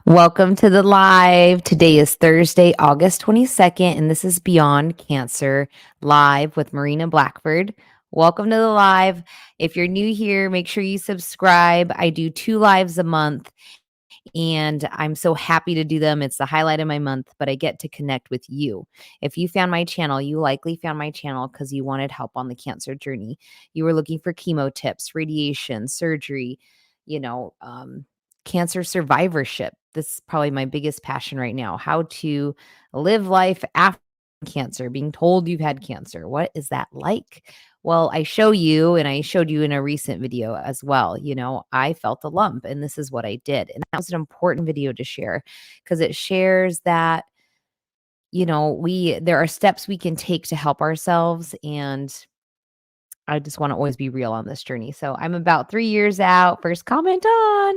Welcome to the live. Today is Thursday, August 22nd, and this is Beyond Cancer live with Marina Blackford. Welcome to the live. If you're new here, make sure you subscribe. I do 2 lives a month, and I'm so happy to do them. It's the highlight of my month, but I get to connect with you. If you found my channel, you likely found my channel because you wanted help on the cancer journey. You were looking for chemo tips, radiation, surgery, you know, cancer survivorship. This is probably my biggest passion right now. How to live life after cancer, being told you've had cancer. What is that like? Well, I show you, and I showed you in a recent video as well. I felt a lump, and this is what I did. And that was an important video to share because it shares that, there are steps we can take to help ourselves. And I just want to always be real on this journey. So I'm about 3 years out, first comment on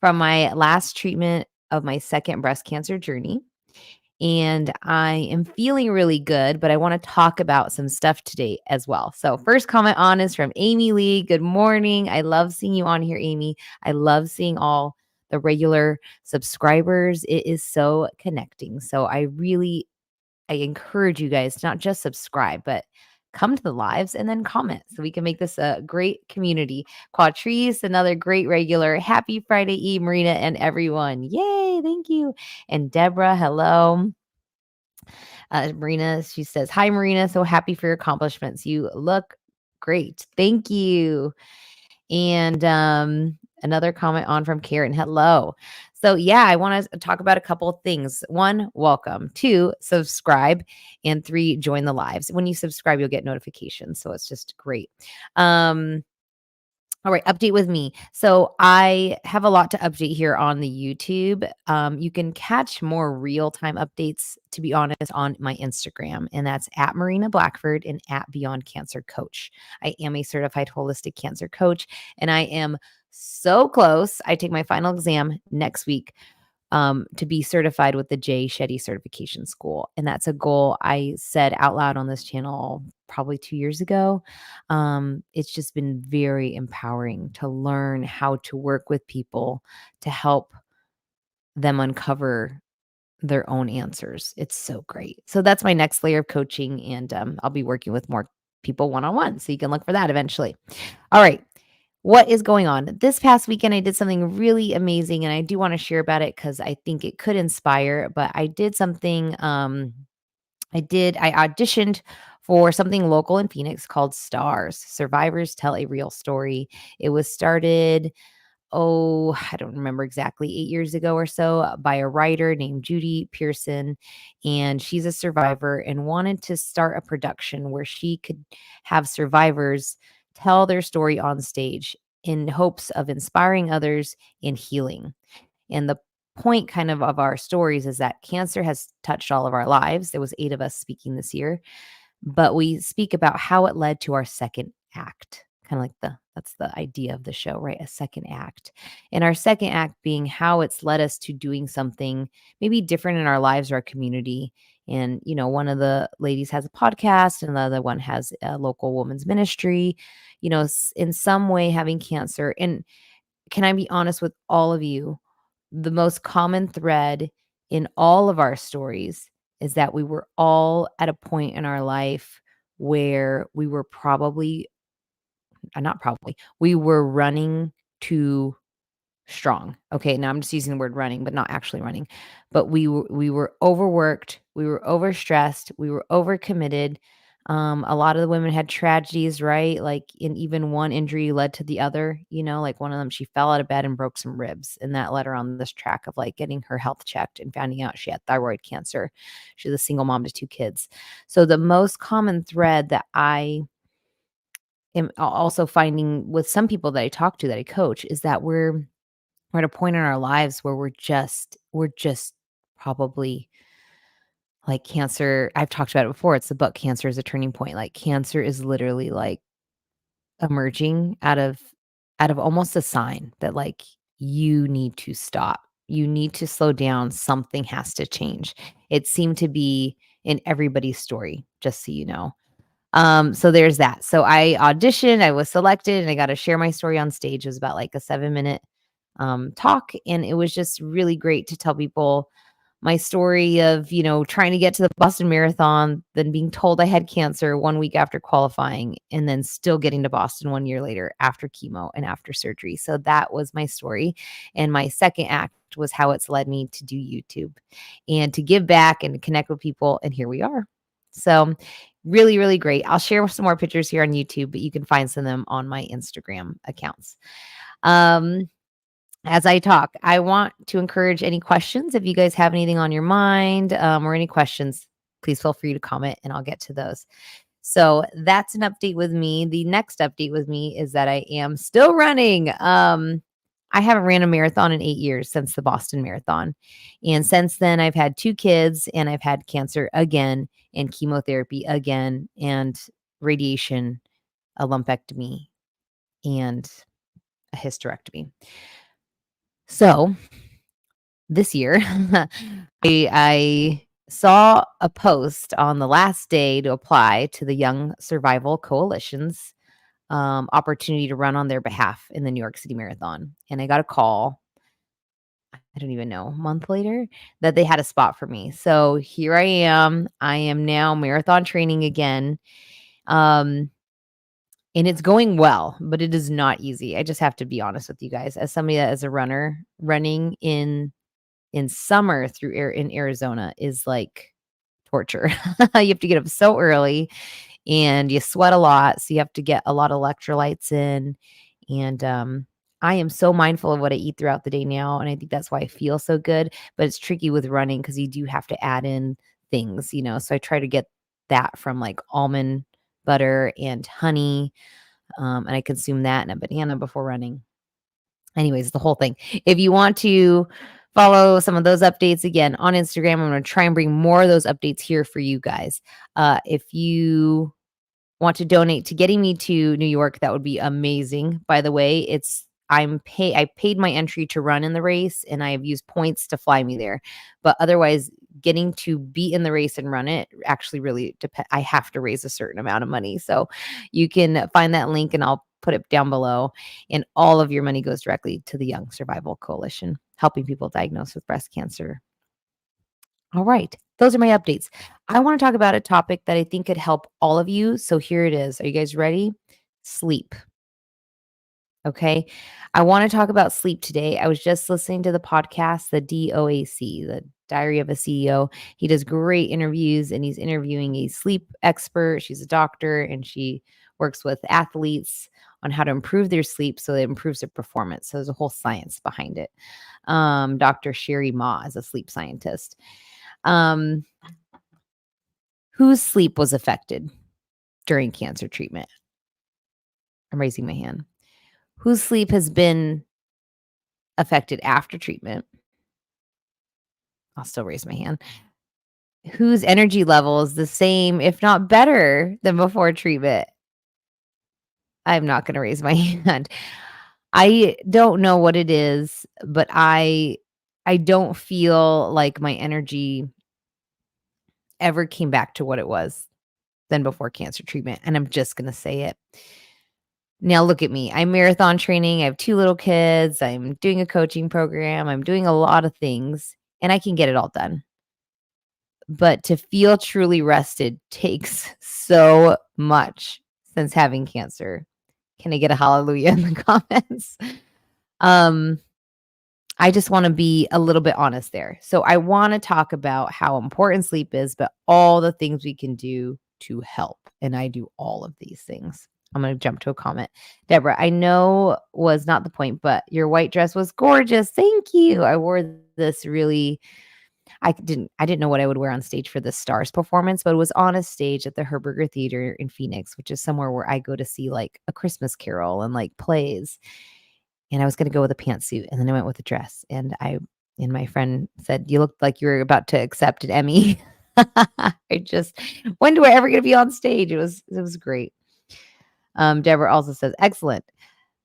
from my last treatment of my second breast cancer journey. And I am feeling really good, but I want to talk about some stuff today as well. So, first comment on is from Amy Lee. Good morning. I love seeing you on here, Amy. I love seeing all the regular subscribers. It is so connecting. So, I encourage you guys to not just subscribe, but come to the lives and then comment so we can make this a great community. Quatrice, another great regular. Happy Friday Eve, Marina, and everyone. Yay, thank you. And Deborah, hello. Marina, she says, "Hi, Marina. So happy for your accomplishments. You look great. Thank you." And another comment on from Karen. Hello. So, yeah, I want to talk about a couple of things. 1, welcome. 2, subscribe. And 3, join the lives. When you subscribe, you'll get notifications. So it's just great. All right, update with me. So I have a lot to update here on the YouTube. You can catch more real-time updates, to be honest, on my Instagram, and that's at Marina Blackford and at Beyond Cancer Coach. I am a certified holistic cancer coach, and I am so close. I take my final exam next week to be certified with the J. Shetty Certification School. And that's a goal I said out loud on this channel probably 2 years ago. It's just been very empowering to learn how to work with people to help them uncover their own answers. It's so great. So that's my next layer of coaching. And I'll be working with more people one-on-one. So you can look for that eventually. All right. What is going on? This past weekend, I did something really amazing, and I do want to share about it because I think it could inspire. But I did something. I auditioned for something local in Phoenix called Stars Survivors Tell a Real Story. It was started, I don't remember exactly, 8 years ago or so, by a writer named Judy Pearson. And she's a survivor and wanted to start a production where she could have survivors tell their story on stage in hopes of inspiring others and healing. And the point kind of our stories is that cancer has touched all of our lives. There was 8 of us speaking this year, but we speak about how it led to our second act. Kind of like that's the idea of the show, right? A second act. And our second act being how it's led us to doing something maybe different in our lives or our community. And, one of the ladies has a podcast and the other one has a local women's ministry, in some way having cancer. And can I be honest with all of you? The most common thread in all of our stories is that we were all at a point in our life where we were we were running too strong. Okay, now I'm just using the word running, but not actually running. But we were overworked, we were overstressed, we were overcommitted. A lot of the women had tragedies, right? Like, and even one injury led to the other. Like one of them, she fell out of bed and broke some ribs, and that led her on this track of like getting her health checked and finding out she had thyroid cancer. She's a single mom to 2 kids. So the most common thread that I am also finding with some people that I talk to, that I coach, is that we're at a point in our lives where we're just probably like cancer. I've talked about it before. It's the book Cancer is a Turning Point. Like cancer is literally like emerging out of almost a sign that like you need to stop. You need to slow down. Something has to change. It seemed to be in everybody's story, just so you know. So there's that. So I auditioned, I was selected, and I got to share my story on stage. It was about like a 7-minute talk. And it was just really great to tell people my story of, trying to get to the Boston Marathon, then being told I had cancer 1 week after qualifying, and then still getting to Boston 1 year later after chemo and after surgery. So that was my story. And my second act was how it's led me to do YouTube and to give back and to connect with people. And here we are. So really, really great. I'll share some more pictures here on YouTube, but you can find some of them on my Instagram accounts. As I talk, I want to encourage any questions. If you guys have anything on your mind or any questions, please feel free to comment and I'll get to those. So that's an update with me. The next update with me is that I am still running. I haven't ran a marathon in 8 years since the Boston Marathon. And since then, I've had 2 kids and I've had cancer again and chemotherapy again and radiation, a lumpectomy, and a hysterectomy. So this year, I saw a post on the last day to apply to the Young Survival Coalition's opportunity to run on their behalf in the New York City Marathon. And I got a call, I don't even know, a month later, that they had a spot for me. So here I am. I am now marathon training again. And it's going well, but it is not easy. I just have to be honest with you guys. As somebody that is a runner, running in summer in Arizona is like torture. You have to get up so early and you sweat a lot. So you have to get a lot of electrolytes in. And I am so mindful of what I eat throughout the day now. And I think that's why I feel so good. But it's tricky with running because you do have to add in things, So I try to get that from like almond butter and honey. And I consume that and a banana before running. Anyways, the whole thing. If you want to follow some of those updates again on Instagram, I'm going to try and bring more of those updates here for you guys. If you want to donate to getting me to New York, that would be amazing. By the way, I paid my entry to run in the race and I have used points to fly me there. But otherwise, getting to be in the race and run it actually really depends. I have to raise a certain amount of money. So you can find that link and I'll put it down below. And all of your money goes directly to the Young Survival Coalition, helping people diagnosed with breast cancer. All right. Those are my updates. I want to talk about a topic that I think could help all of you. So here it is. Are you guys ready? Sleep. Okay. I want to talk about sleep today. I was just listening to the podcast, the DOAC, the Diary of a CEO. He does great interviews and he's interviewing a sleep expert. She's a doctor and she works with athletes on how to improve their sleep so it improves their performance. So there's a whole science behind it. Dr. Sherry Ma is a sleep scientist. Whose sleep was affected during cancer treatment? I'm raising my hand. Whose sleep has been affected after treatment? I'll still raise my hand. Whose energy level is the same, if not better, than before treatment? I'm not going to raise my hand. I don't know what it is, but I don't feel like my energy ever came back to what it was than before cancer treatment. And I'm just going to say it. Now look at me. I'm marathon training. I have 2 little kids. I'm doing a coaching program. I'm doing a lot of things and I can get it all done. But to feel truly rested takes so much since having cancer. Can I get a hallelujah in the comments? I just want to be a little bit honest there. So I want to talk about how important sleep is, but all the things we can do to help. And I do all of these things. I'm going to jump to a comment. Deborah, I know was not the point, but your white dress was gorgeous. Thank you. I wore this really, I didn't know what I would wear on stage for the Stars performance, but it was on a stage at the Herberger Theater in Phoenix, which is somewhere where I go to see like A Christmas Carol and like plays. And I was going to go with a pantsuit and then I went with a dress. And my friend said, you looked like you were about to accept an Emmy. When do I ever get to be on stage? It was great. Deborah also says, excellent.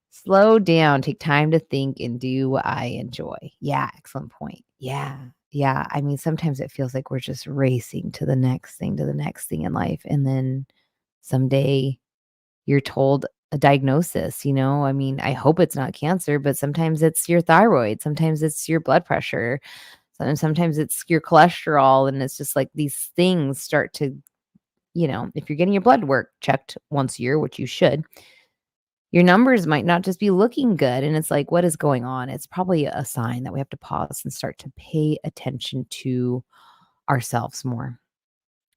Slow down, take time to think and do what I enjoy. Yeah. Excellent point. Yeah. Yeah. I mean, sometimes it feels like we're just racing to the next thing in life. And then someday you're told a diagnosis, you know? I mean, I hope it's not cancer, but sometimes it's your thyroid, sometimes it's your blood pressure, sometimes it's your cholesterol, and it's just like these things start to, if you're getting your blood work checked once a year, which you should, your numbers might not just be looking good, and it's like, what is going on? It's probably a sign that we have to pause and start to pay attention to ourselves more.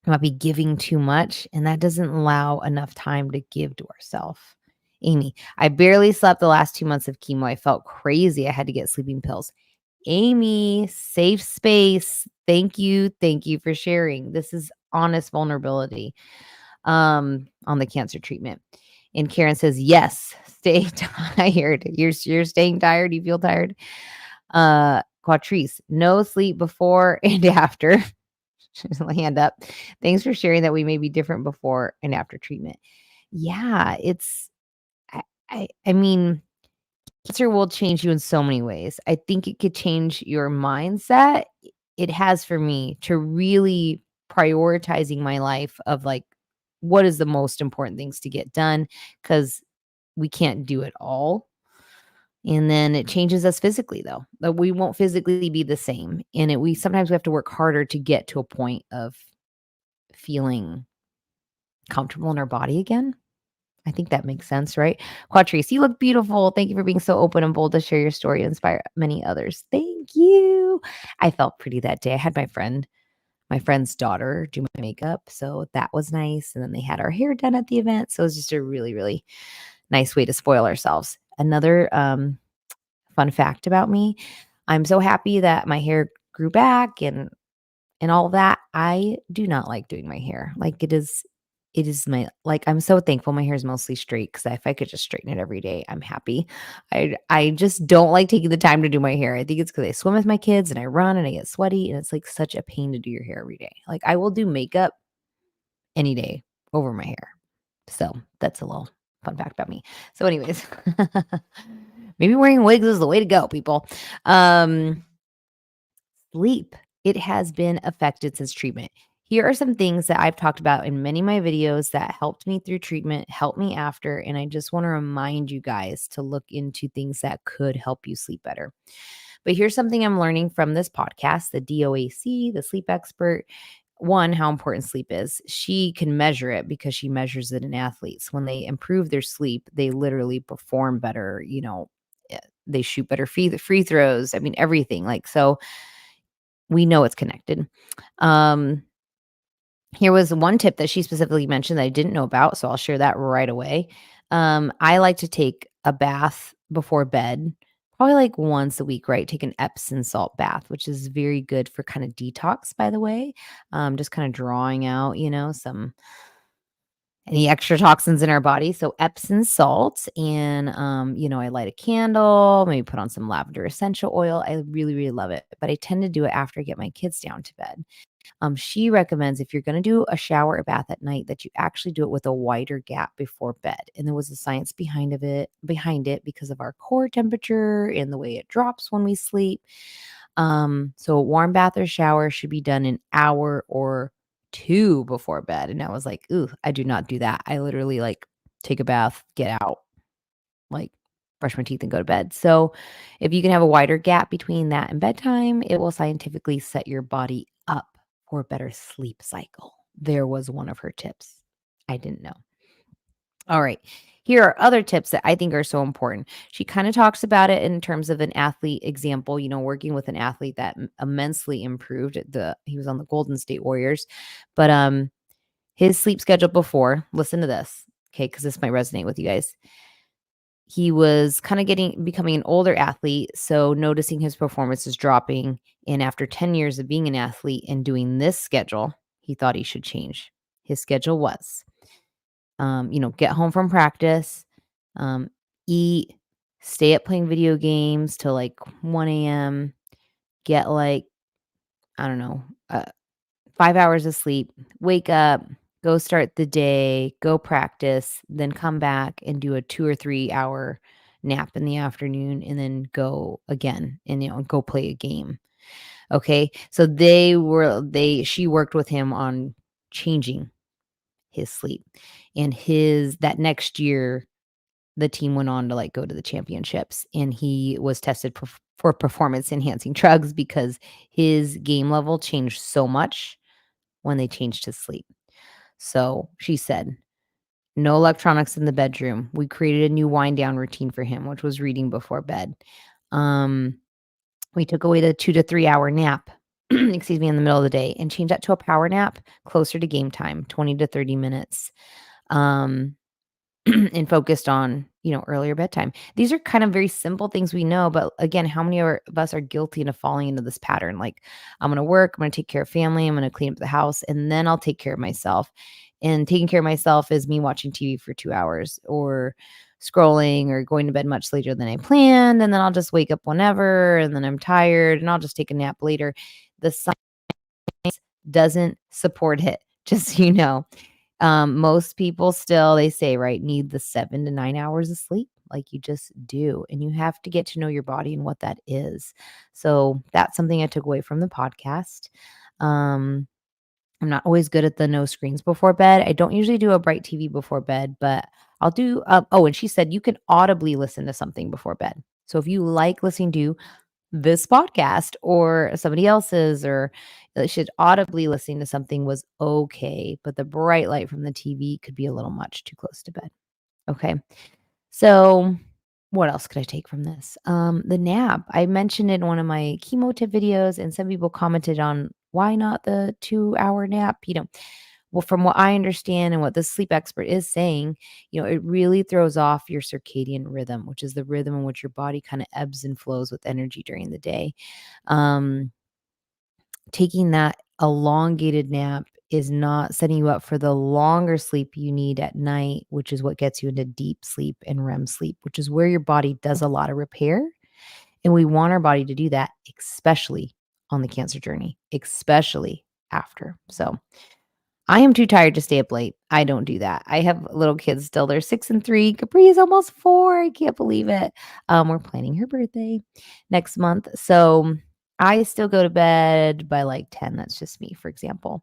We might be giving too much, and that doesn't allow enough time to give to ourselves. Amy, I barely slept the last 2 months of chemo. I felt crazy. I had to get sleeping pills. Amy, safe space. Thank you. Thank you for sharing. This is honest vulnerability on the cancer treatment. And Karen says, yes, stay tired. You're staying tired. You feel tired. Quatrice, no sleep before and after. Hand up. Thanks for sharing that we may be different before and after treatment. Yeah, I mean, cancer will change you in so many ways. I think it could change your mindset. It has for me to really prioritizing my life of like, what is the most important things to get done? Because we can't do it all. And then it changes us physically though. But we won't physically be the same. And we sometimes we have to work harder to get to a point of feeling comfortable in our body again. I think that makes sense, right? Quatrice, you look beautiful. Thank you for being so open and bold to share your story and inspire many others. Thank you. I felt pretty that day. I had my friend's daughter do my makeup, so that was nice. And then they had our hair done at the event. So it was just a really, really nice way to spoil ourselves. Another fun fact about me, I'm so happy that my hair grew back and all of that. I do not like doing my hair. Like it is my like I'm so thankful my hair is mostly straight because if I could just straighten it every day, I'm happy. I just don't like taking the time to do my hair. I think it's because I swim with my kids and I run and I get sweaty and it's like such a pain to do your hair every day. Like I will do makeup any day over my hair. So that's a little fun fact about me. So, anyways, maybe wearing wigs is the way to go, people. Um, Sleep. It has been affected since treatment. Here are some things that I've talked about in many of my videos that helped me through treatment, helped me after, and I just want to remind you guys to look into things that could help you sleep better. But here's something I'm learning from this podcast, the DOAC, the sleep expert. One, how important sleep is. She can measure it because she measures it in athletes. When they improve their sleep, they literally perform better, they shoot better free throws. I mean, everything. Like, so we know it's connected. Um, Here was one tip that she specifically mentioned that I didn't know about, so I'll share that right away. I like to take a bath before bed, probably like once a week, right? Take an Epsom salt bath, which is very good for kind of detox, by the way. Just kind of drawing out, some any extra toxins in our body. So Epsom salts and I light a candle, maybe put on some lavender essential oil. I really, really love it. But I tend to do it after I get my kids down to bed. She recommends if you're going to do a shower or bath at night that you actually do it with a wider gap before bed. And there was a science behind it because of our core temperature and the way it drops when we sleep. So a warm bath or shower should be done an hour or two before bed. And I was like, ooh, I do not do that. I literally like take a bath, get out, like brush my teeth and go to bed. So if you can have a wider gap between that and bedtime, it will scientifically set your body up for a better sleep cycle. There was one of her tips. I didn't know. All right. Here are other tips that I think are so important. She kind of talks about it in terms of an athlete example, working with an athlete that immensely improved. He was on the Golden State Warriors, but his sleep schedule before, listen to this, okay, because this might resonate with you guys. He was kind of becoming an older athlete, so noticing his performance is dropping. And after 10 years of being an athlete and doing this schedule, he thought he should change. His schedule was, get home from practice, eat, stay up playing video games till like 1 a.m., get like, I don't know, 5 hours of sleep, wake up, go start the day, go practice, then come back and do a 2 or 3 hour nap in the afternoon and then go again and go play a game. Okay. So she worked with him on changing his sleep and that next year the team went on to, like, go to the championships, and he was tested for performance-enhancing drugs because his game level changed so much when they changed his sleep. So, she said, "No electronics in the bedroom." We created a new wind down routine for him, which was reading before bed. Um, we took away the 2 to 3 hour nap, excuse me, in the middle of the day and changed that to a power nap closer to game time, 20 to 30 minutes. Um and focused on, earlier bedtime. These are kind of very simple things we know, but again, how many of us are guilty into falling into this pattern? Like, I'm going to work, I'm going to take care of family, I'm going to clean up the house, and then I'll take care of myself. And taking care of myself is me watching TV for 2 hours or scrolling or going to bed much later than I planned. And then I'll just wake up whenever, and then I'm tired and I'll just take a nap later. The science doesn't support it, just so you know. Most people still, they say, right, need the 7 to 9 hours of sleep. Like you just do. And you have to get to know your body and what that is. So that's something I took away from the podcast. Um, I'm not always good at the no screens before bed. I don't usually do a bright TV before bed, but I'll do, oh, and she said you can audibly listen to something before bed. So if you like listening to this podcast or somebody else's, or should audibly listening to something was okay, but the bright light from the TV could be a little much too close to bed. Okay. So what else could I take from this? The nap. I mentioned in one of my chemo tip videos, and some people commented on why not the 2 hour nap? Well, from what I understand and what the sleep expert is saying, it really throws off your circadian rhythm, which is the rhythm in which your body kind of ebbs and flows with energy during the day. Um, Taking that elongated nap is not setting you up for the longer sleep you need at night, which is what gets you into deep sleep and REM sleep, which is where your body does a lot of repair. And we want our body to do that, especially on the cancer journey, especially after. So, I am too tired to stay up late. I don't do that. I have little kids still. They're 6 and 3. Capri is almost 4. I can't believe it. We're planning her birthday next month. So I still go to bed by like 10. That's just me, for example.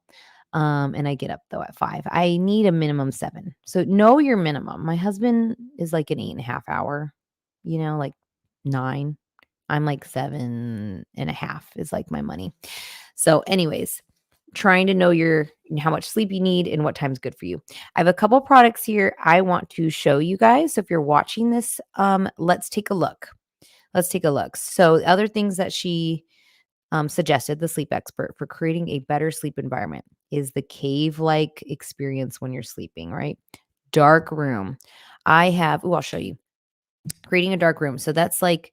And I get up though at 5. I need a minimum 7. So know your minimum. My husband is like an 8.5 hour, like 9. I'm like 7.5 is like my money. So, anyways, trying to know how much sleep you need and what time's good for you. I have a couple products here I want to show you guys. So if you're watching this, let's take a look. Let's take a look. So the other things that she suggested, the sleep expert, for creating a better sleep environment is the cave-like experience when you're sleeping, right? Dark room. I'll show you. Creating a dark room. So that's like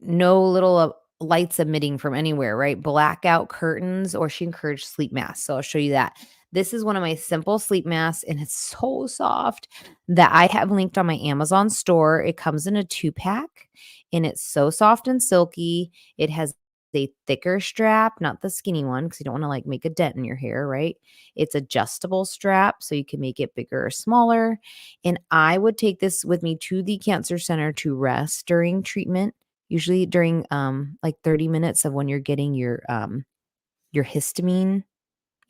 no little lights emitting from anywhere, right? Blackout curtains, or she encouraged sleep masks. So I'll show you that. This is one of my simple sleep masks, and it's so soft that I have linked on my Amazon store. It comes in a 2-pack, and it's so soft and silky. It has a thicker strap, not the skinny one, because you don't want to like make a dent in your hair, right? It's adjustable strap, so you can make it bigger or smaller. And I would take this with me to the cancer center to rest during treatment, usually during like 30 minutes of when you're getting your histamine,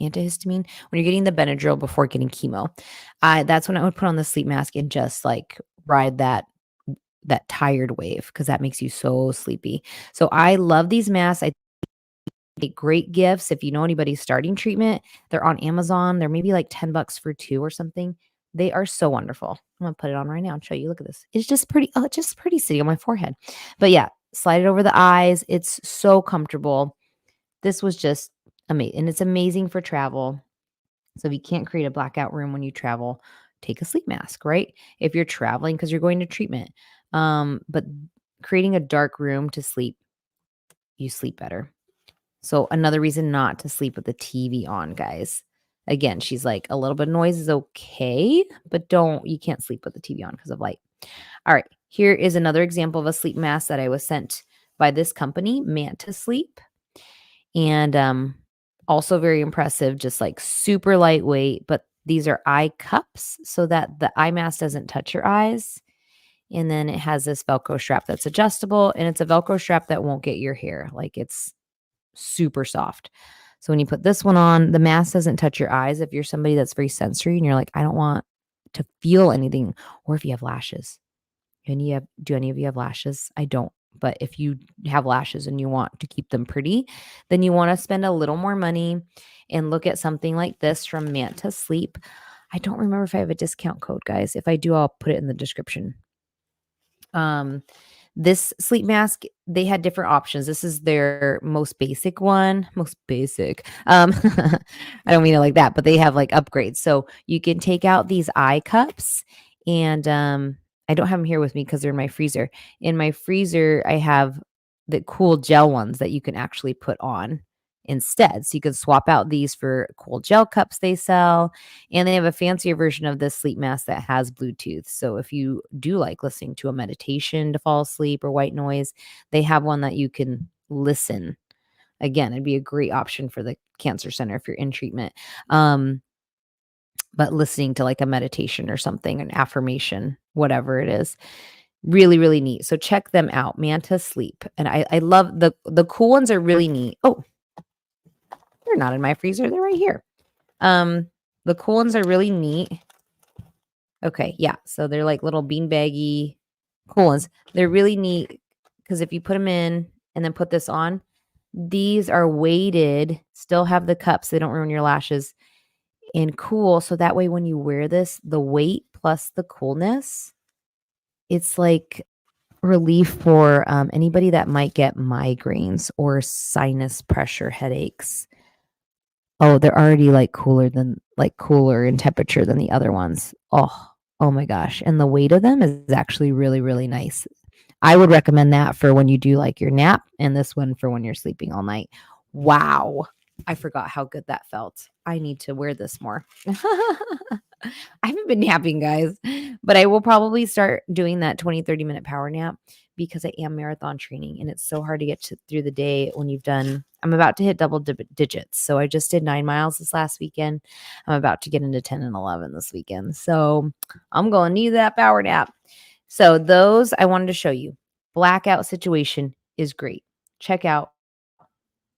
antihistamine, when you're getting the Benadryl before getting chemo. That's when I would put on the sleep mask and just like ride that tired wave, because that makes you so sleepy. So I love these masks. I make great gifts. If you know anybody starting treatment, they're on Amazon. They're maybe like $10 for 2 or something. They are so wonderful. I'm gonna put it on right now and show you. Look at this. It's just pretty. Oh, it's just pretty sitting on my forehead. But yeah, slide it over the eyes. It's so comfortable. This was just amazing. And it's amazing for travel. So if you can't create a blackout room when you travel, take a sleep mask, right? If you're traveling because you're going to treatment. But creating a dark room to sleep, you sleep better. So another reason not to sleep with the TV on, guys. Again, she's like, a little bit of noise is okay, but you can't sleep with the TV on because of light. All right, here is another example of a sleep mask that I was sent by this company, Manta Sleep. And also very impressive, just like super lightweight, but these are eye cups so that the eye mask doesn't touch your eyes. And then it has this Velcro strap that's adjustable, and it's a Velcro strap that won't get your hair. Like, it's super soft. So when you put this one on, the mask doesn't touch your eyes. If you're somebody that's very sensory and you're like, I don't want to feel anything, or if you have lashes. Do any of you have lashes? I don't. But if you have lashes and you want to keep them pretty, then you want to spend a little more money and look at something like this from Manta Sleep. I don't remember if I have a discount code, guys. If I do, I'll put it in the description. This sleep mask, they had different options. This is their most basic one, most basic. I don't mean it like that, but they have like upgrades. So you can take out these eye cups and I don't have them here with me because they're in my freezer. In my freezer, I have the cool gel ones that you can actually put on instead. So you can swap out these for cool gel cups they sell. And they have a fancier version of this sleep mask that has Bluetooth. So if you do like listening to a meditation to fall asleep or white noise, they have one that you can listen. Again, it'd be a great option for the cancer center if you're in treatment. But listening to like a meditation or something, an affirmation, whatever it is. Really, really neat. So check them out, Manta Sleep. And I love the cool ones are really neat. Oh, they're not in my freezer. They're right here. The cool ones are really neat. Okay, yeah. So they're like little beanbaggy cool ones. They're really neat because if you put them in and then put this on, these are weighted, still have the cups. They don't ruin your lashes and cool. So that way when you wear this, the weight plus the coolness, it's like relief for anybody that might get migraines or sinus pressure headaches. Oh, they're already like cooler in temperature than the other ones. Oh my gosh. And the weight of them is actually really, really nice. I would recommend that for when you do like your nap and this one for when you're sleeping all night. Wow. I forgot how good that felt. I need to wear this more. I haven't been napping, guys, but I will probably start doing that 20-30 minute power nap because I am marathon training and it's so hard to get through the day when you've done. I'm about to hit double digits. So I just did 9 miles this last weekend. I'm about to get into 10 and 11 this weekend. So I'm going to need that power nap. So those I wanted to show you. Blackout situation is great. Check out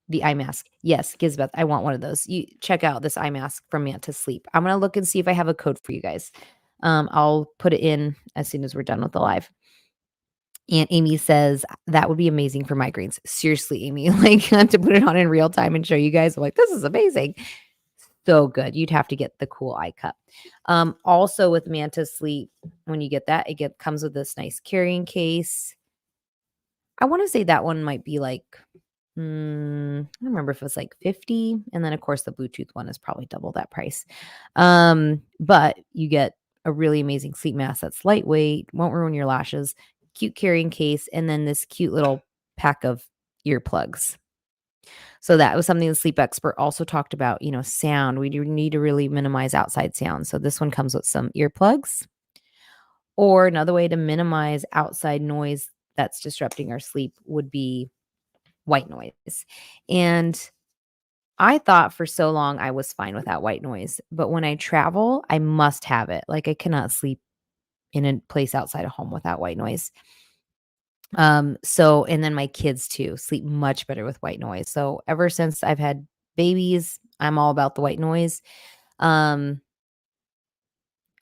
the eye mask. Yes, Gizbeth, I want one of those. You check out this eye mask from Manta Sleep. I'm going to look and see if I have a code for you guys. I'll put it in as soon as we're done with the live. And Amy says, that would be amazing for migraines. Seriously, Amy, like to put it on in real time and show you guys. I'm like, this is amazing. So good. You'd have to get the cool eye cup. Also with Manta Sleep, when you get that, comes with this nice carrying case. I want to say that one might be like, I don't remember if it was like 50. And then of course the Bluetooth one is probably double that price. But you get a really amazing sleep mask that's lightweight, won't ruin your lashes, cute carrying case, and then this cute little pack of earplugs. So that was something the sleep expert also talked about, sound. We do need to really minimize outside sound. So this one comes with some earplugs. Or another way to minimize outside noise that's disrupting our sleep would be white noise. And I thought for so long I was fine without white noise. But when I travel, I must have it. Like I cannot sleep in a place outside of home without white noise. And then my kids too sleep much better with white noise. So ever since I've had babies, I'm all about the white noise.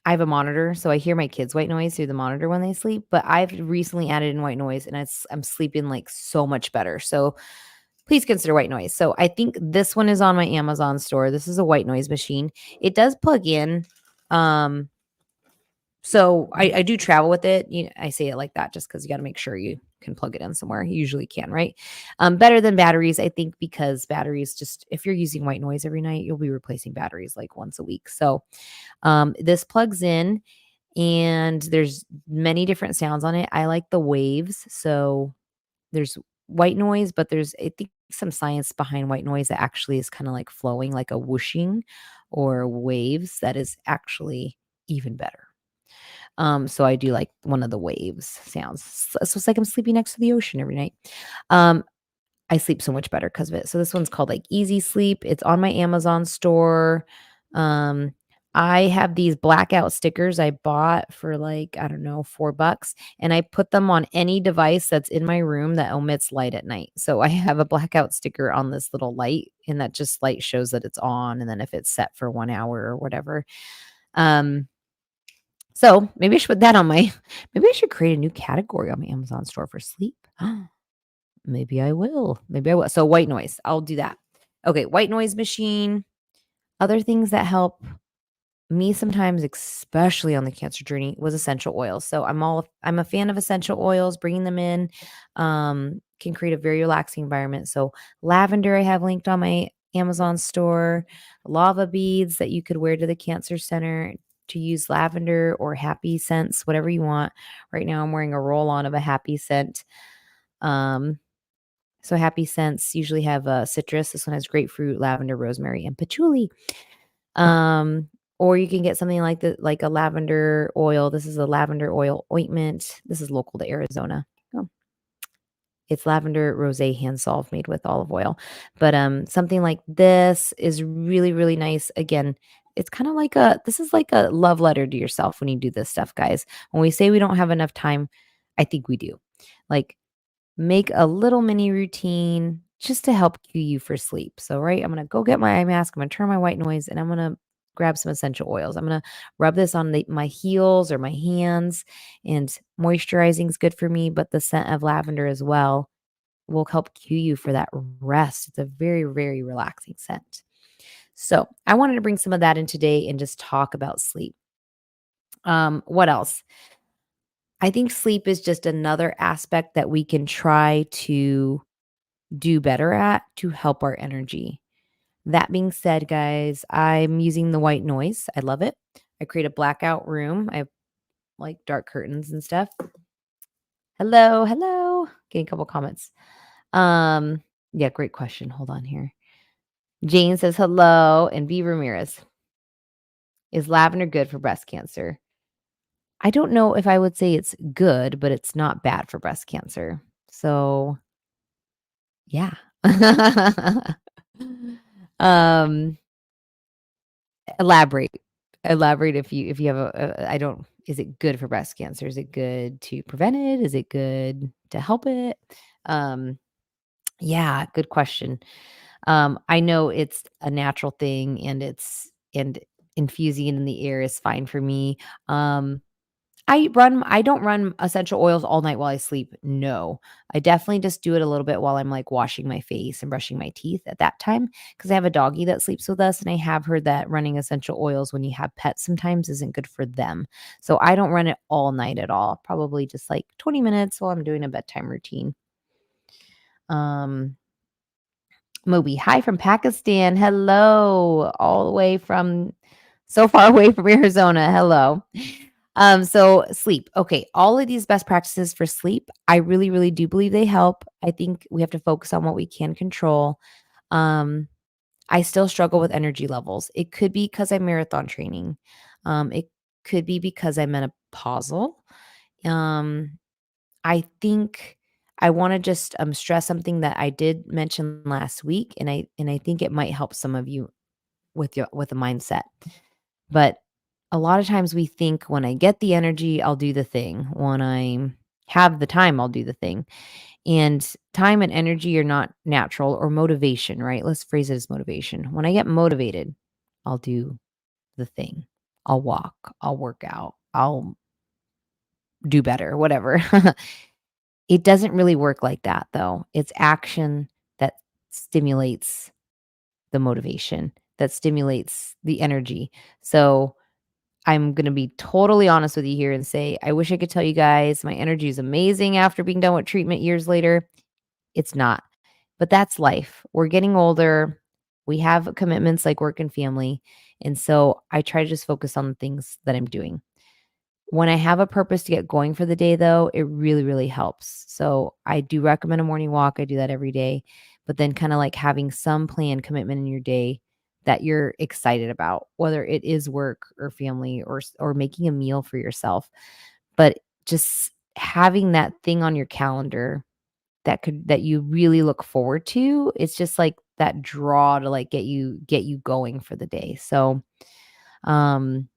I have a monitor, so I hear my kids' white noise through the monitor when they sleep, but I've recently added in white noise and I'm sleeping like so much better. So please consider white noise. So I think this one is on my Amazon store. This is a white noise machine. It does plug in. So I do travel with it. I say it like that just because you got to make sure you can plug it in somewhere. You usually can, right? Better than batteries, I think, because batteries just, if you're using white noise every night, you'll be replacing batteries like once a week. So this plugs in and there's many different sounds on it. I like the waves. So there's white noise, but there's, I think, some science behind white noise that actually is kind of like flowing, like a whooshing or waves that is actually even better. So I do like one of the waves sounds. So it's like I'm sleeping next to the ocean every night. I sleep so much better because of it. So this one's called like Easy Sleep. It's on my Amazon store. I have these blackout stickers I bought for like, I don't know, $4. And I put them on any device that's in my room that omits light at night. So I have a blackout sticker on this little light, and that just light shows that it's on. And then if it's set for 1 hour or whatever. So, maybe I should put that on my maybe I should create a new category on my Amazon store for sleep. Maybe I will. Maybe I will. So, white noise, I'll do that. Okay, white noise machine, other things that help me sometimes, especially on the cancer journey, was essential oils. So I'm a fan of essential oils, bringing them in can create a very relaxing environment. So lavender I have linked on my Amazon store, lava beads that you could wear to the cancer center to use lavender or happy scents, whatever you want. Right now I'm wearing a roll-on of a happy scent. Um so happy scents usually have citrus. This one has grapefruit, lavender, rosemary, and patchouli. Um, or you can get something like a lavender oil. This is a lavender oil ointment. This is local to Arizona. Oh, it's lavender rosé hand salve made with olive oil. But something like this is really, really nice. Again, it's kind of like this is like a love letter to yourself when you do this stuff, guys. When we say we don't have enough time, I think we do. Like make a little mini routine just to help cue you for sleep. So, right, I'm gonna go get my eye mask. I'm gonna turn my white noise, and I'm gonna grab some essential oils. I'm gonna rub this on my heels or my hands, and moisturizing is good for me, but the scent of lavender as well will help cue you for that rest. It's a very, very relaxing scent. So, I wanted to bring some of that in today and just talk about sleep. What else? I think sleep is just another aspect that we can try to do better at to help our energy. That being said, guys, I'm using the white noise. I love it. I create a blackout room. I have like dark curtains and stuff. Hello, hello. Getting a couple comments. Yeah, great question. Hold on here. Jane says hello, and B Ramirez, is lavender good for breast cancer? I don't know if I would say it's good, but it's not bad for breast cancer. So, yeah. um Elaborate. Elaborate if you have I don't is it good for breast cancer? Is it good to prevent it? Is it good to help it? Um, yeah, good question. I know it's a natural thing and infusing it in the air is fine for me. Um, I don't run essential oils all night while I sleep, no. I definitely just do it a little bit while I'm, like, washing my face and brushing my teeth at that time, because I have a doggy that sleeps with us, and I have heard that running essential oils when you have pets sometimes isn't good for them. So I don't run it all night at all, probably just, like, 20 minutes while I'm doing a bedtime routine. Um, Moby, hi from Pakistan, hello, all the way from so far away from Arizona, hello. So sleep. Okay, all of these best practices for sleep, I really, really do believe they help. I think we have to focus on what we can control. Um, I still struggle with energy levels. It could be because I'm marathon training. It could be because I'm menopausal. Um, I think I want to just stress something that I did mention last week, and I think it might help some of you with a mindset. But a lot of times we think when I get the energy, I'll do the thing. When I have the time, I'll do the thing. And time and energy are not natural or motivation, right? Let's phrase it as motivation. When I get motivated, I'll do the thing. I'll walk, I'll work out, I'll do better, whatever. It doesn't really work like that though. It's action that stimulates the motivation, that stimulates the energy. So I'm gonna be totally honest with you here and say, I wish I could tell you guys my energy is amazing after being done with treatment years later. It's not. But that's life. We're getting older. We have commitments like work and family. And so I try to just focus on the things that I'm doing. When I have a purpose to get going for the day, though, it really, really helps. So I do recommend a morning walk. I do that every day. But then kind of like having some planned commitment in your day that you're excited about, whether it is work or family or making a meal for yourself. But just having that thing on your calendar that you really look forward to, it's just like that draw to like get you going for the day. So um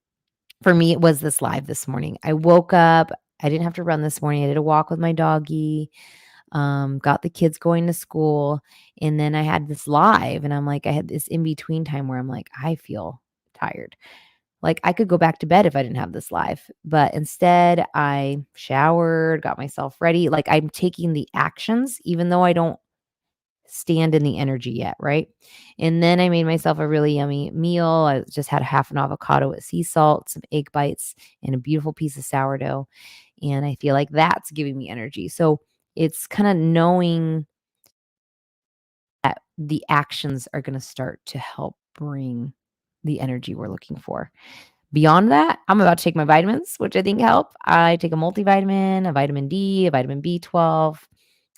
for me, it was this live this morning. I woke up, I didn't have to run this morning. I did a walk with my doggy, got the kids going to school, and then I had this live, and I'm like, I had this in between time where I'm like, I feel tired. Like, I could go back to bed if I didn't have this live, but instead I showered, got myself ready. Like, I'm taking the actions even though I don't stand in the energy yet, right? And then I made myself a really yummy meal. I just had half an avocado with sea salt, some egg bites, and a beautiful piece of sourdough. And I feel like that's giving me energy. So it's kind of knowing that the actions are going to start to help bring the energy we're looking for. Beyond that, I'm about to take my vitamins, which I think help. I take a multivitamin, a vitamin D, a vitamin B12,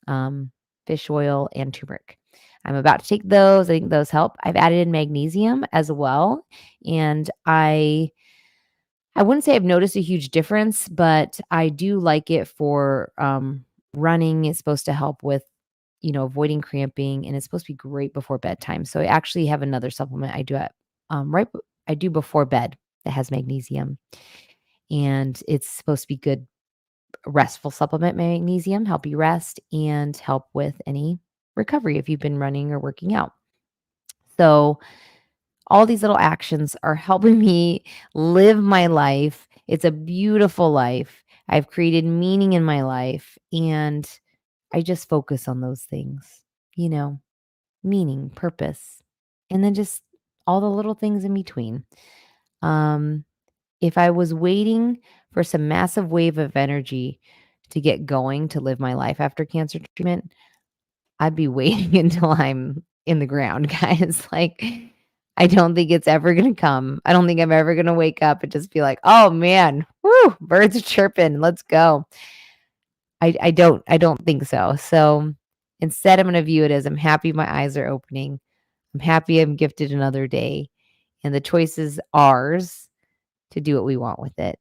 um, fish oil, and turmeric. I'm about to take those. I think those help. I've added in magnesium as well, and I wouldn't say I've noticed a huge difference, but I do like it for running. It's supposed to help with avoiding cramping, and it's supposed to be great before bedtime. So I actually have another supplement I do at I do before bed that has magnesium, and it's supposed to be good restful supplement magnesium, help you rest and help with any recovery if you've been running or working out. So, all these little actions are helping me live my life. It's a beautiful life. I've created meaning in my life and I just focus on those things, you know, meaning, purpose, and then just all the little things in between. Um, if I was waiting for some massive wave of energy to get going to live my life after cancer treatment, I'd be waiting until I'm in the ground, guys. Like, I don't think it's ever gonna come. I don't think I'm ever gonna wake up and just be like, "Oh, man, whoo, birds are chirping, let's go." I don't think so. So, instead, I'm gonna view it as I'm happy my eyes are opening. I'm happy I'm gifted another day, and the choice is ours to do what we want with it.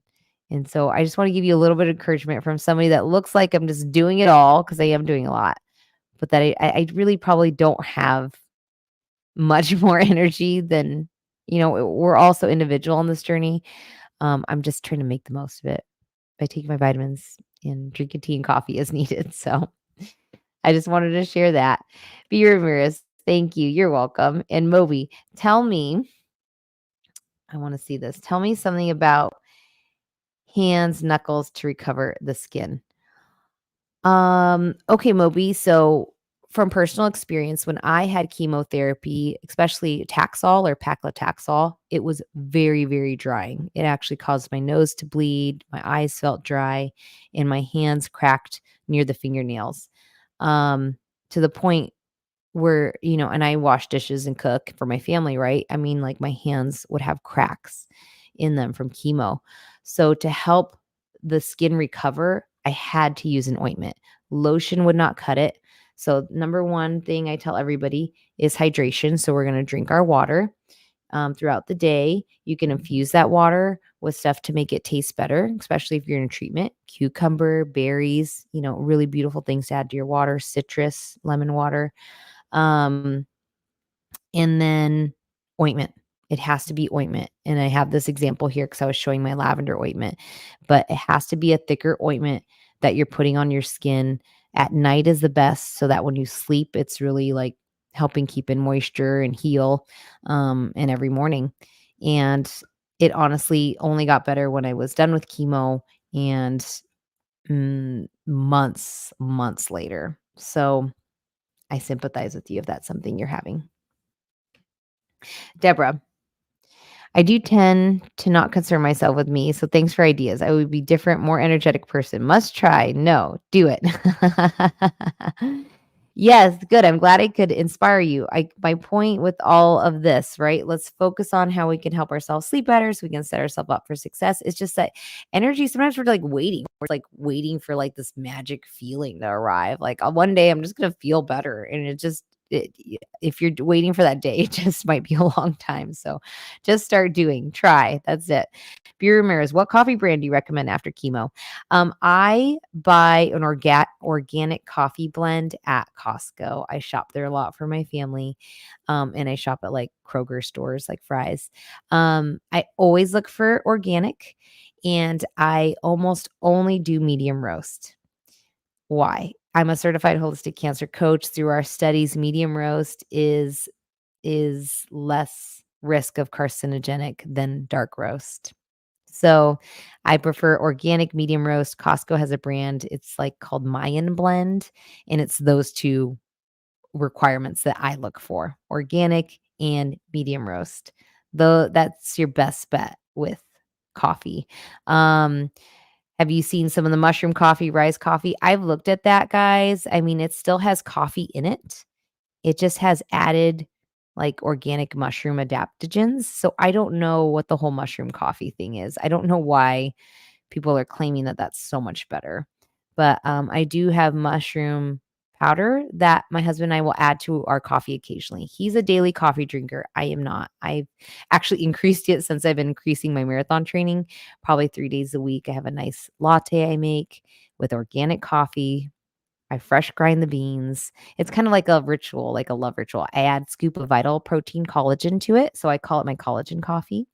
And so I just wanna give you a little bit of encouragement from somebody that looks like I'm just doing it all because I am doing a lot, but that I really probably don't have much more energy than we're all so individual on this journey. I'm just trying to make the most of it by taking my vitamins and drinking tea and coffee as needed. So I just wanted to share that. B. Ramirez, thank you. You're welcome. And Moby, tell me, I want to see this. Tell me something about hands, knuckles to recover the skin. Okay, Moby. So from personal experience, when I had chemotherapy, especially Taxol or paclitaxel, it was very, very drying. It actually caused my nose to bleed, my eyes felt dry, and my hands cracked near the fingernails. To the point where, and I wash dishes and cook for my family, right? I mean, like my hands would have cracks in them from chemo. So to help the skin recover, I had to use an ointment. Lotion would not cut it. So number one thing I tell everybody is hydration. So we're going to drink our water throughout the day. You can infuse that water with stuff to make it taste better, especially if you're in a treatment. Cucumber, berries, really beautiful things to add to your water, citrus, lemon water. Um, and then ointment. It has to be ointment. And I have this example here because I was showing my lavender ointment, but it has to be a thicker ointment that you're putting on your skin. At night is the best so that when you sleep, it's really like helping keep in moisture and heal, and every morning. And it honestly only got better when I was done with chemo and months later. So I sympathize with you if that's something you're having. Deborah, I do tend to not concern myself with me, so thanks for ideas. I would be different, more energetic person. Must try. No, do it. Yes, good. I'm glad I could inspire you. My point with all of this, right? Let's focus on how we can help ourselves sleep better so we can set ourselves up for success. It's just that energy, sometimes we're like waiting. We're like waiting for like this magic feeling to arrive. Like one day I'm just gonna feel better. And if you're waiting for that day, it just might be a long time. So just start doing, try. That's it. B. Ramirez, what coffee brand do you recommend after chemo? I buy an organic coffee blend at Costco. I shop there a lot for my family. And I shop at like Kroger stores like Fry's. I always look for organic and I almost only do medium roast. Why? I'm a certified holistic cancer coach. Through our studies, medium roast is less risk of carcinogenic than dark roast. So, I prefer organic medium roast. Costco has a brand, it's, like, called Mayan Blend, and it's those 2 requirements that I look for, organic and medium roast. Though that's your best bet with coffee. Um, have you seen some of the mushroom coffee, rice coffee? I've looked at that, guys. I mean, it still has coffee in it. It just has added, like, organic mushroom adaptogens, so I don't know what the whole mushroom coffee thing is. I don't know why people are claiming that that's so much better. But, I do have mushroom powder that my husband and I will add to our coffee occasionally. He's a daily coffee drinker. I am not. I've actually increased it since I've been increasing my marathon training, probably 3 days a week. I have a nice latte I make with organic coffee. I fresh grind the beans. It's kinda like a ritual, like a love ritual. I add scoop of Vital Protein collagen to it, so I call it my collagen coffee,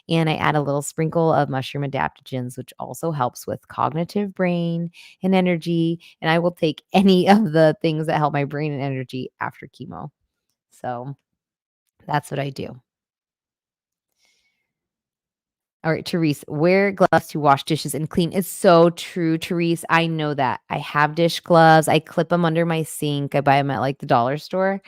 and I add a little sprinkle of mushroom adaptogens, which also helps with cognitive brain and energy, and I will take any of the things that help my brain and energy after chemo. So, that's what I do. All right, Therese, wear gloves to wash dishes and clean. It's so true, Therese. I know that. I have dish gloves. I clip them under my sink. I buy them at like the dollar store,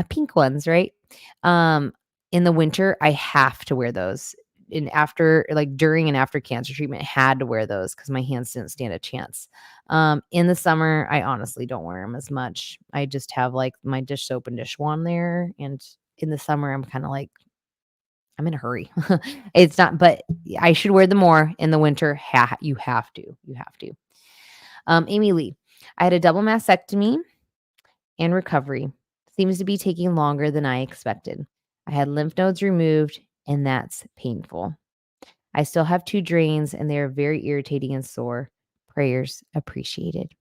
pink ones, right? Um, in the winter, I have to wear those. And after, like during and after cancer treatment, had to wear those because my hands didn't stand a chance. In the summer, I honestly don't wear them as much. I just have like my dish soap and dish wand there. And in the summer, I'm kind of like, I'm in a hurry. It's not but I should wear them more in the winter. You have to. You have to. Amy Lee, I had a double mastectomy and recovery. Seems to be taking longer than I expected. I had lymph nodes removed, and that's painful. I still have 2 drains, and they are very irritating and sore. Prayers appreciated.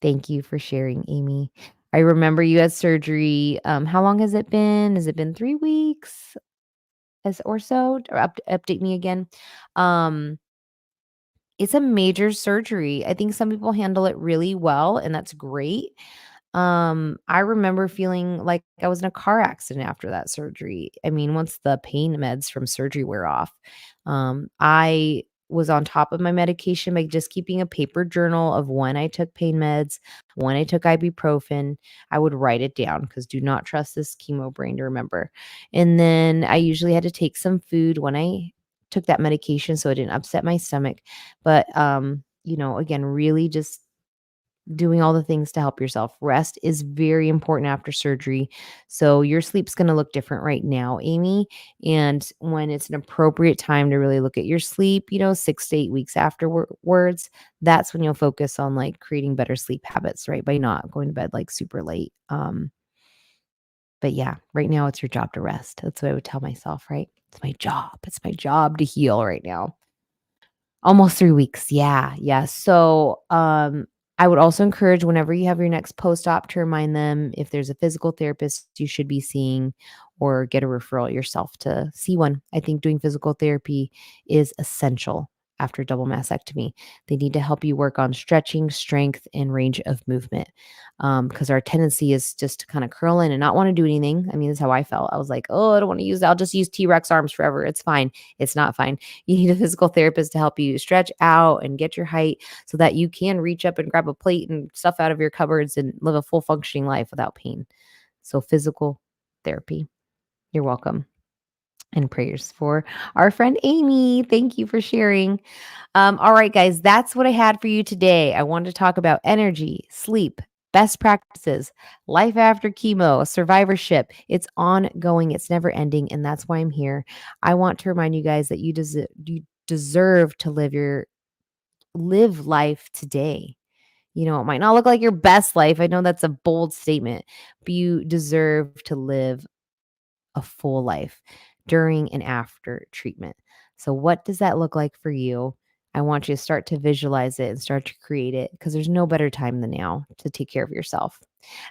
Thank you for sharing, Amy. I remember you had surgery. How long has it been? Has it been 3 weeks? As or so, or update me again. Um, it's a major surgery. I think some people handle it really well, and that's great. I remember feeling like I was in a car accident after that surgery. I mean, once the pain meds from surgery wear off, I was on top of my medication by just keeping a paper journal of when I took pain meds, when I took ibuprofen. I would write it down because do not trust this chemo brain to remember. And then I usually had to take some food when I took that medication so it didn't upset my stomach. But again, really just doing all the things to help yourself. Rest is very important after surgery. So your sleep's going to look different right now, Amy. And when it's an appropriate time to really look at your sleep, 6 to 8 weeks afterwards, that's when you'll focus on like creating better sleep habits, right? By not going to bed like super late. But yeah, right now it's your job to rest. That's what I would tell myself, right? It's my job. It's my job to heal right now. Almost 3 weeks, yeah, yeah. So, I would also encourage whenever you have your next post-op to remind them if there's a physical therapist you should be seeing or get a referral yourself to see one. I think doing physical therapy is essential after double mastectomy. They need to help you work on stretching, strength, and range of movement, because our tendency is just to kinda curl in and not wanna do anything. I mean, that's how I felt. I was like, "Oh, I don't wanna use I'll just use T-Rex arms forever. It's fine." It's not fine. You need a physical therapist to help you stretch out and get your height so that you can reach up and grab a plate and stuff out of your cupboards and live a full functioning life without pain. So physical therapy. You're welcome. And prayers for our friend Amy. Thank you for sharing. All right, guys, that's what I had for you today. I wanted to talk about energy, sleep, best practices, life after chemo, survivorship. It's ongoing, it's never ending, and that's why I'm here. I want to remind you guys that you deserve to live life today. It might not look like your best life. I know that's a bold statement, but you deserve to live a full life during and after treatment. So, what does that look like for you? I want you to start to visualize it and start to create it because there's no better time than now to take care of yourself.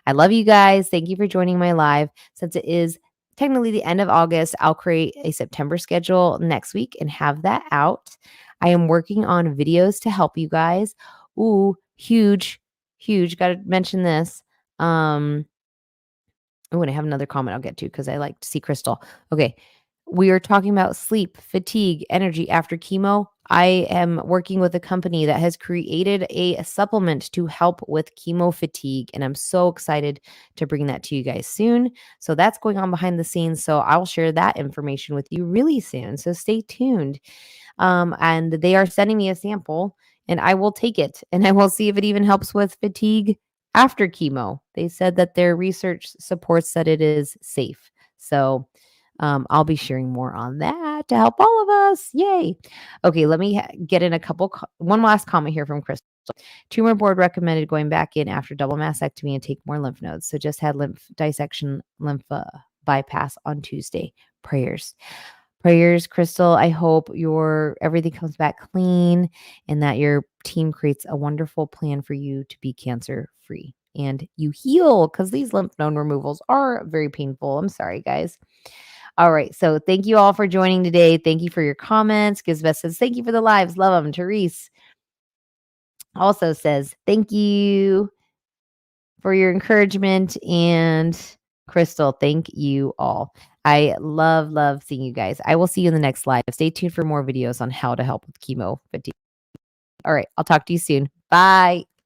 I love you guys. Thank you for joining my live. Since it is technically the end of August, I'll create a September schedule next week and have that out. I am working on videos to help you guys. Ooh, huge, huge. Got to mention this. Um, Oh, and I have another comment I'll get to because I like to see Crystal. Okay. We are talking about sleep, fatigue, energy after chemo. I am working with a company that has created a supplement to help with chemo fatigue, and I'm so excited to bring that to you guys soon. So that's going on behind the scenes. So I'll share that information with you really soon. So stay tuned. And they are sending me a sample, and I will take it and I will see if it even helps with fatigue after chemo. They said that their research supports that it is safe. So I'll be sharing more on that to help all of us. Yay. Okay, let me get in one last comment here from Crystal. Tumor board recommended going back in after double mastectomy and take more lymph nodes. So just had lymph dissection, lymph bypass on Tuesday. Prayers, Crystal. I hope everything comes back clean and that your team creates a wonderful plan for you to be cancer free and you heal, because these lymph node removals are very painful. I'm sorry, guys. All right. So thank you all for joining today. Thank you for your comments. Gizbeth says, thank you for the lives. Love them. Therese also says, thank you for your encouragement. And Crystal, thank you all. I love seeing you guys. I will see you in the next live. Stay tuned for more videos on how to help with chemo fatigue. All right. I'll talk to you soon. Bye.